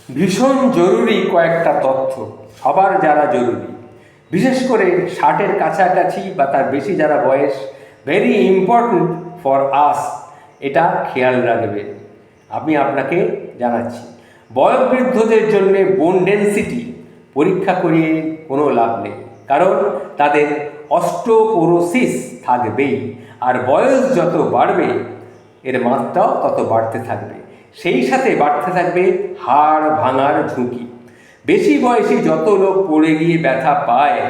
ভীষণ জরুরি কয়েকটা তথ্য সবার যারা জরুরি, বিশেষ করে 60-এর কাছাকাছি বা তার বেশি যারা বয়স, ভেরি ইম্পর্ট্যান্ট ফর আস, এটা খেয়াল রাখবেন। আমি আপনাকে জানাচ্ছি, বয়োবৃদ্ধদের জন্য বোন ডেন্সিটি পরীক্ষা করিয়ে কোনো লাভ নেই, কারণ তাদের অস্টিওপোরোসিস থাকবেই, আর বয়স যত বাড়বে এর মাত্রাও তত বাড়তে থাকবে। সেই সাথে বাড়তে থাকবে হাড় ভাঙার ঝুঁকি। বেশি বয়সী যত লোক পড়ে গিয়ে ব্যথা পায়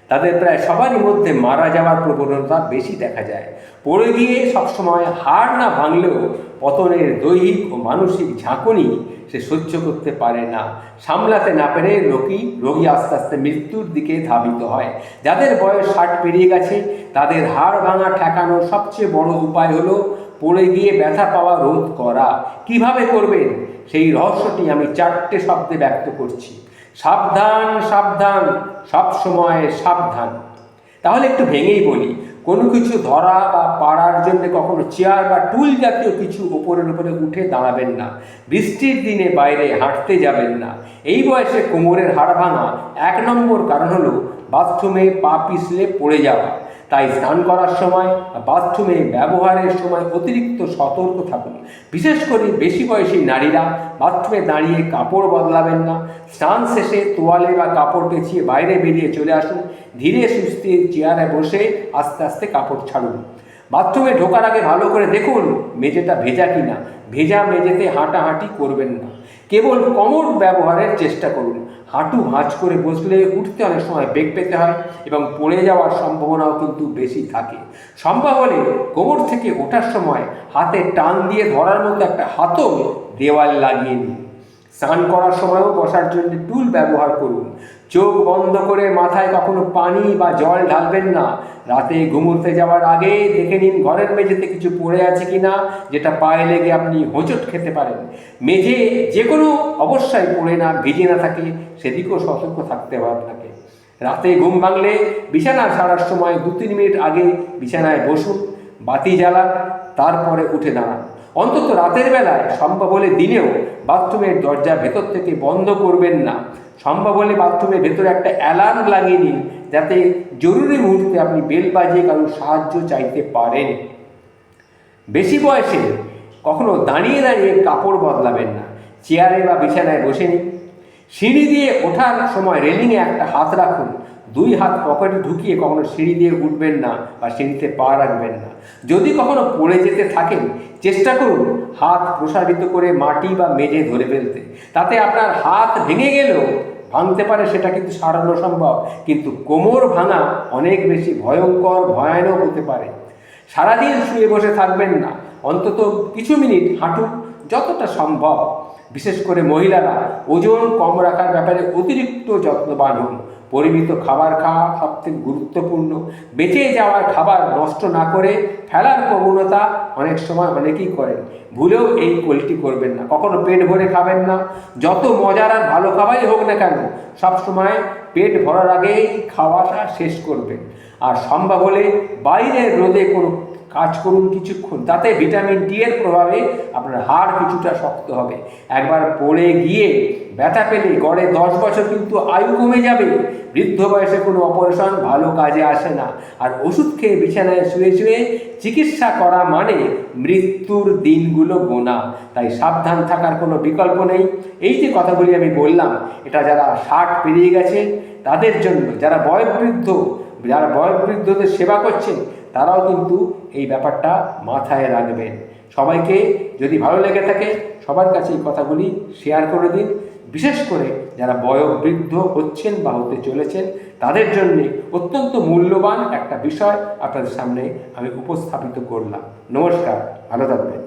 তাদের প্রায় সবারই মধ্যে মারা যাওয়ার প্রবণতা বেশি দেখা যায়। পড়ে গিয়ে সবসময় হাড় না ভাঙলেও পতনের দৈহিক ও মানসিক ঝাঁকুনি সে সহ্য করতে পারে না, সামলাতে না পেরে রোগী আস্তে আস্তে মৃত্যুর দিকে ধাবিত হয়। যাদের বয়স 60 পেরিয়ে গেছে তাদের হাড় ভাঙা ঠেকানোর সবচেয়ে বড় উপায় হলো পড়ে গিয়ে ব্যথা পাওয়া রোধ করা। কিভাবে করবেন সেই রহস্যটি আমি 4টে শব্দে ব্যক্ত করছি: সাবধান, সাবধান, সব সময় সাবধান। তাহলে একটু ভেঙেই বলি, কোনো কিছু ধরা বা পাড়ার জন্য কখনো চেয়ার বা টুল জাতীয় কিছু উপরে উঠে দাঁড়াবেন না। বৃষ্টির দিনে বাইরে হাঁটতে যাবেন না। এই বয়সে কোমরের হাড় ভাঙা 1 নম্বর কারণ হলো বাথরুমে পা পিছলে পড়ে যাওয়া। তাই স্নান করার সময় বাথরুমে ব্যবহারের সময় অতিরিক্ত সতর্ক থাকুন। বিশেষ করে বেশি বয়সী নারীরা বাথরুমে দাঁড়িয়ে কাপড় বদলাবেন না। স্নান শেষে তোয়ালে বা কাপড় পেঁচিয়ে বাইরে বেরিয়ে চলে আসুন। ধীরে সুস্থে চেয়ারে বসে আস্তে আস্তে কাপড় ছাড়ুন। বাথরুমে ঢোকার আগে ভালো করে দেখুন মেঝেটা ভেজা কিনা। ভেজা মেঝেতে হাঁটাহাঁটি করবেন না। কেবল কোমর ব্যবহারের চেষ্টা করুন। হাঁটু ভাঁজ করে বসলে উঠতে অনেক সময় বেগ পেতে হয় এবং পড়ে যাওয়ার সম্ভাবনাও কিন্তু বেশি থাকে। সম্ভব হলে কোমর থেকে ওঠার সময় হাতে টান দিয়ে ধরার মতো একটা হাতল দেওয়াল লাগিয়ে নিন। স্নান করার সময়ও বসার জন্য টুল ব্যবহার করুন। চোখ বন্ধ করে মাথায় কখনো পানি বা জল ঢালবেন না। রাতে ঘুমোতে যাওয়ার আগে দেখে নিন ঘরের মেঝেতে কিছু পড়ে আছে কিনা, যেটা পায়ে লেগে আপনি হোঁচট খেতে পারেন। মেঝে যে কোনো অবস্থায় পড়ে না ভিজে না থাকে সেদিকেও সতর্ক থাকতে হবে আপনাকে। রাতে ঘুম ভাঙলে বিছানা ছাড়ার সময় 2-3 মিনিট আগে বিছানায় বসুন, বাতি জ্বালান, তারপরে উঠে দাঁড়ান। অন্তত রাতের বেলায়, সম্ভব হলে দিনেও বাথরুমের দরজা ভেতর থেকে বন্ধ করবেন না। সম্ভব হলে বাথরুমের ভেতরে একটা অ্যালার্ম লাগিয়ে নিন, যাতে জরুরি মুহূর্তে আপনি বেল বাজিয়ে কারোর সাহায্য চাইতে পারেন। বেশি বয়সে কখনো দাঁড়িয়ে দাঁড়িয়ে কাপড় বদলাবেন না। চেয়ারে বা বিছানায় বসে নিন। সিঁড়ি দিয়ে ওঠার সময় রেলিংয়ে একটা হাত রাখুন। 2 হাত পকেটে ঢুকিয়ে কখনো সিঁড়ি দিয়ে উঠবেন না বা সিঁড়িতে পা রাখবেন না। যদি কখনো পড়ে যেতে থাকেন, চেষ্টা করুন হাত প্রসারিত করে মাটি বা মেঝে ধরে ফেলতে। তাতে আপনার হাত ভেঙে গেলেও ভাঙতে পারে, সেটা কিন্তু সারানো সম্ভব, কিন্তু কোমর ভাঙা অনেক বেশি ভয়ানক হতে পারে। সারাদিন শুয়ে বসে থাকবেন না, অন্তত কিছু মিনিট হাঁটুন যতটা সম্ভব। বিশেষ করে মহিলারা ওজন কম রাখার ব্যাপারে অতিরিক্ত যত্নবান হন। পরিমিত খাবার খাওয়া সবথেকে গুরুত্বপূর্ণ। বেঁচে যাওয়ার খাবার নষ্ট না করে ফেলার প্রবণতা অনেক সময় অনেকেই করেন। ভুলেও এই কোয়ালিটি করবেন না। কখনো পেট ভরে খাবেন না। যত মজার আর ভালো খাবারই হোক না কেন, সবসময় পেট ভরার আগেই খাওয়াটা শেষ করবেন। আর সম্ভব হলে বাইরের রোদে কোনো কাজ করুন কিছুক্ষণ, তাতে ভিটামিন ডি এর প্রভাবে আপনার হাড় কিছুটা শক্ত হবে। একবার পড়ে গিয়ে ব্যথা পেলে গড়ে 10 বছর কিন্তু আয়ু কমে যাবে। বৃদ্ধ বয়সে কোনো অপারেশন ভালো কাজে আসে না। আর ওষুধ খেয়ে বিছানায় শুয়ে শুয়ে চিকিৎসা করা মানে মৃত্যুর দিনগুলো গোনা। তাই সাবধান থাকার কোনো বিকল্প নেই। এই যে কথাগুলি আমি বললাম, এটা যারা 60 পেরিয়ে গেছে তাদের জন্য, যারা বয়োবৃদ্ধদের সেবা করছেন তারাও কিন্তু এই ব্যাপারটা মাথায় রাখবেন। সবাইকে যদি ভালো লেগে থাকে সবার কাছে এই কথাগুলি শেয়ার করে দিন। বিশেষ করে যারা বয়োবৃদ্ধ হচ্ছেন বা হতে চলেছেন তাদের জন্যে অত্যন্ত মূল্যবান একটা বিষয় আপনাদের সামনে আমি উপস্থাপিত করলাম। নমস্কার, ভালো থাকবেন।